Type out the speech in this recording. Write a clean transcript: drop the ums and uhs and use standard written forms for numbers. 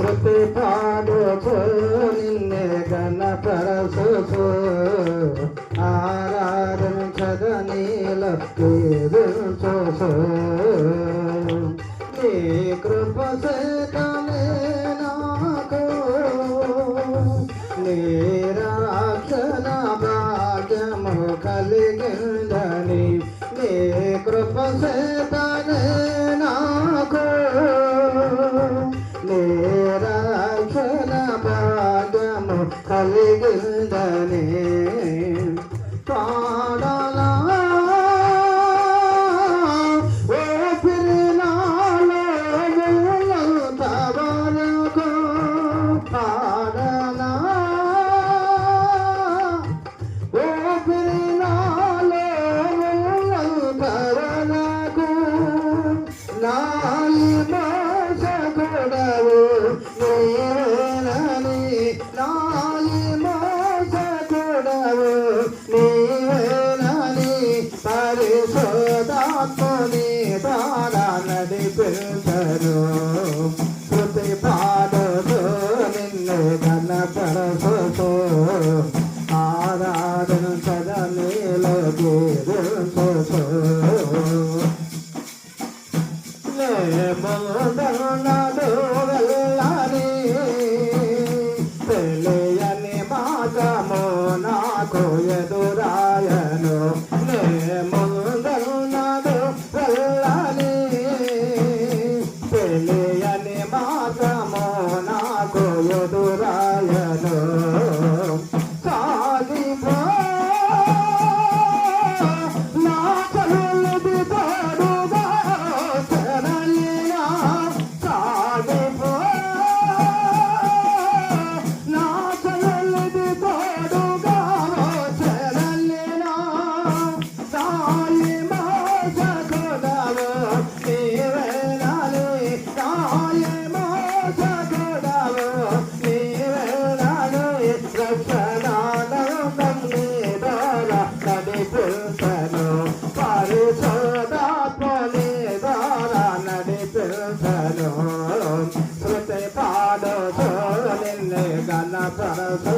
శృతి పాడుచు నిన్నే గణపరచుచు ఆరాధించదనీల కీర్తించుచు నీ కృప చేతనే నాకు నిరాక్షణ భాగ్యము కలిగిందని నీ కృప చేతనే నాకు నిరాక్షణ భాగ్యము కలిగిందని పాడలా పరిశోధాత్మని ద్వారా నడిపించరు శృతి పాడుతూ నిన్ను గణపరచుతూ ఆరాధించదనీలో కీర్తించుచు ముందరున్నాడు వెళ్ళని తెలియని మార్గము నాకు ఎదురాయను ముందరున్నాడు వెళ్ళని తెలియని మార్గము నాకు ఎదురాయను సాగిపో నా కలుది పాడుగా పరిశోధాత్మని ద్వారా నడిపించను శృతి పాడుచు నిన్ను గణపరచు